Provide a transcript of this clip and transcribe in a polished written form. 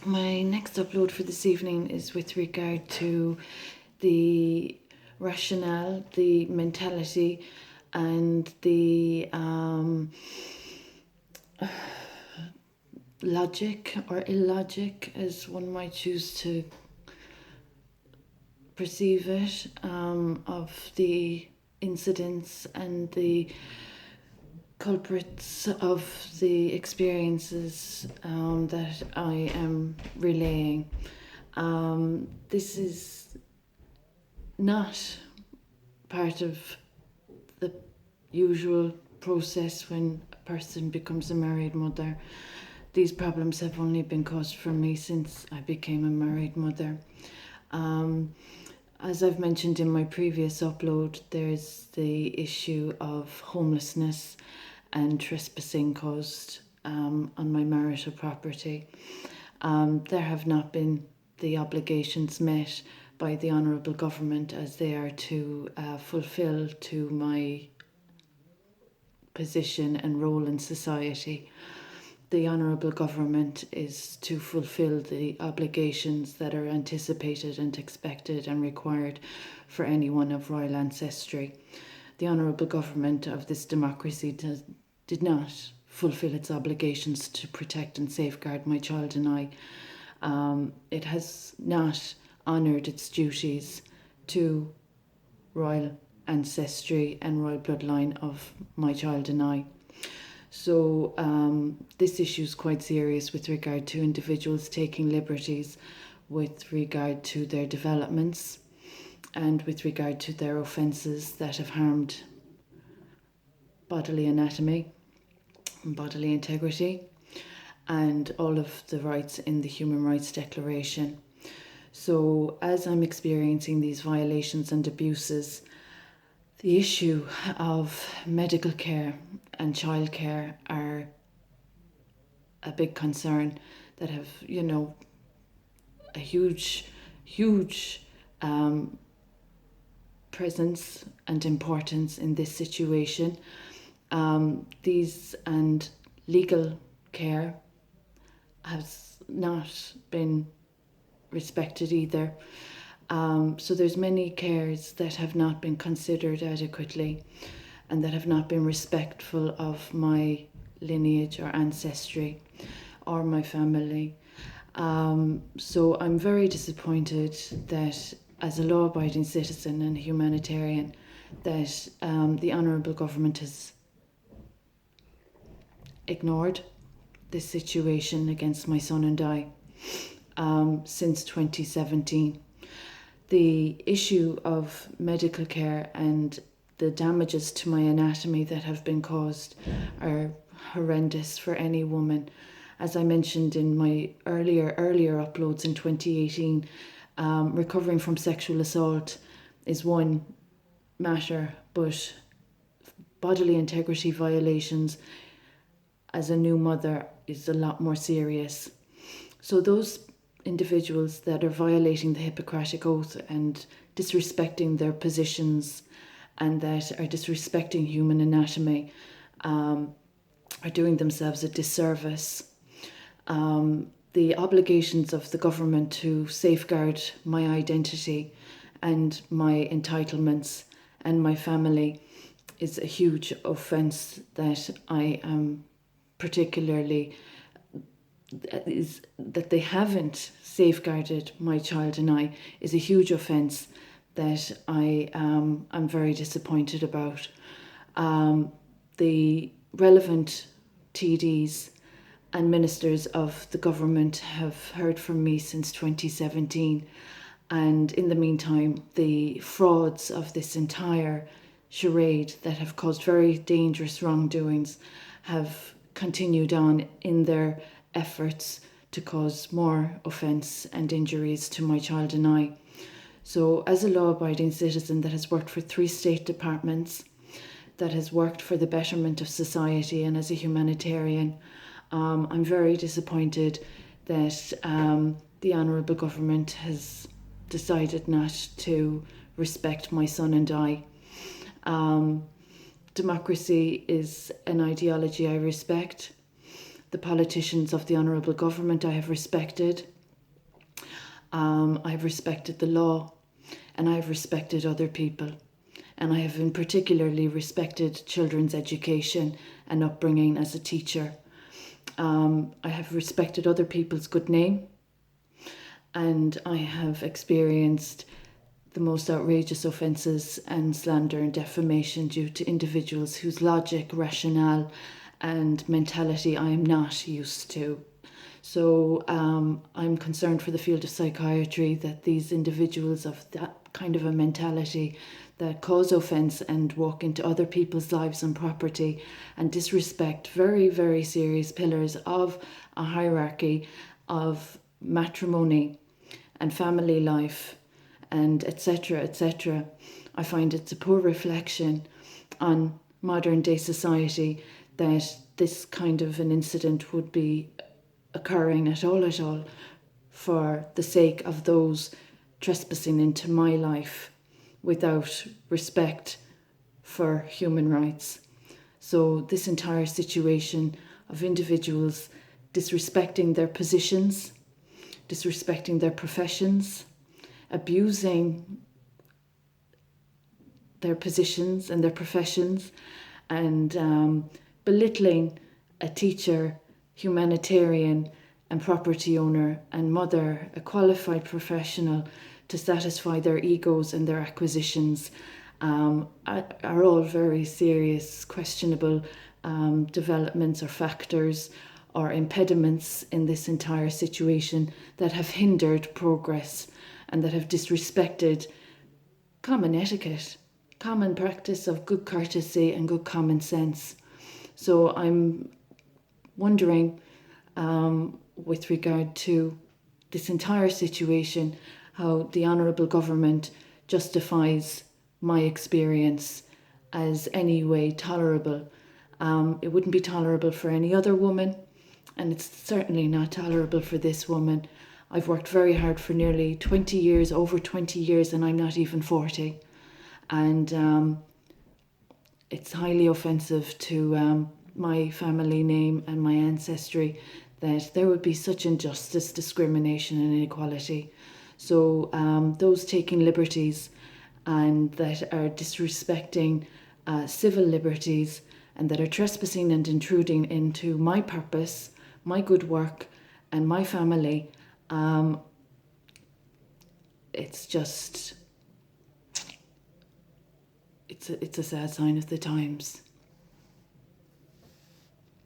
My next upload for this evening is with regard to the rationale, the mentality, and the logic or illogic, as one might choose to perceive it, of the incidents and the culprits of the experiences that I am relaying. This is not part of the usual process when a person becomes a married mother. These problems have only been caused for me since I became a married mother. As I've mentioned in my previous upload, there's the issue of homelessness and trespassing caused on my marital property. There have not been the obligations met by the Honourable Government as they are to fulfil to my position and role in society. The Honourable Government is to fulfil the obligations that are anticipated and expected and required for anyone of royal ancestry. The Honourable Government of this democracy did not fulfil its obligations to protect and safeguard my child and I. It has not honoured its duties to royal ancestry and royal bloodline of my child and I. So this issue is quite serious with regard to individuals taking liberties with regard to their developments and with regard to their offences that have harmed bodily anatomy and bodily integrity and all of the rights in the Human Rights Declaration. So as I'm experiencing these violations and abuses, the issue of medical care and childcare are a big concern that have, a huge presence and importance in this situation. These and legal care has not been respected either. So there's many cares that have not been considered adequately and that have not been respectful of my lineage or ancestry or my family. So I'm very disappointed that as a law-abiding citizen and humanitarian that the Honourable Government has ignored this situation against my son and I since 2017. The issue of medical care and the damages to my anatomy that have been caused are horrendous for any woman. As I mentioned in my earlier uploads in 2018, recovering from sexual assault is one matter, but bodily integrity violations as a new mother is a lot more serious. So those individuals that are violating the Hippocratic Oath and disrespecting their positions and that are disrespecting human anatomy are doing themselves a disservice. The obligations of the government to safeguard my identity and my entitlements and my family is a huge offence that I am particularly that they haven't safeguarded my child and I is a huge offence that I'm very disappointed about. The relevant TDs and ministers of the government have heard from me since 2017, and in the meantime the frauds of this entire charade that have caused very dangerous wrongdoings have continued on in their efforts to cause more offence and injuries to my child and I. So as a law-abiding citizen that has worked for 3 state departments, that has worked for the betterment of society, and as a humanitarian, I'm very disappointed that the Honourable Government has decided not to respect my son and I. Democracy is an ideology I respect. The politicians of the honourable government I have respected. I have respected the law, and I have respected other people. And I have in particularly respected children's education and upbringing as a teacher. I have respected other people's good name, and I have experienced the most outrageous offences and slander and defamation due to individuals whose logic, rationale and mentality I am not used to. So I'm concerned for the field of psychiatry that these individuals of that kind of a mentality that cause offence and walk into other people's lives and property and disrespect very, very serious pillars of a hierarchy of matrimony and family life and etc., etc. I find it's a poor reflection on modern day society that this kind of an incident would be occurring at all for the sake of those trespassing into my life without respect for human rights. So this entire situation of individuals disrespecting their positions, disrespecting their professions, abusing their positions and their professions, and belittling a teacher, humanitarian and property owner and mother, a qualified professional, to satisfy their egos and their acquisitions are all very serious, questionable developments or factors or impediments in this entire situation that have hindered progress and that have disrespected common etiquette, common practice of good courtesy and good common sense. So I'm wondering, with regard to this entire situation, how the honourable government justifies my experience as any way tolerable. It wouldn't be tolerable for any other woman, and it's certainly not tolerable for this woman. I've worked very hard for nearly 20 years, over 20 years, and I'm not even 40. And it's highly offensive to my family name and my ancestry that there would be such injustice, discrimination and inequality. So those taking liberties and that are disrespecting civil liberties and that are trespassing and intruding into my purpose, my good work and my family, it's just, it's a sad sign of the times.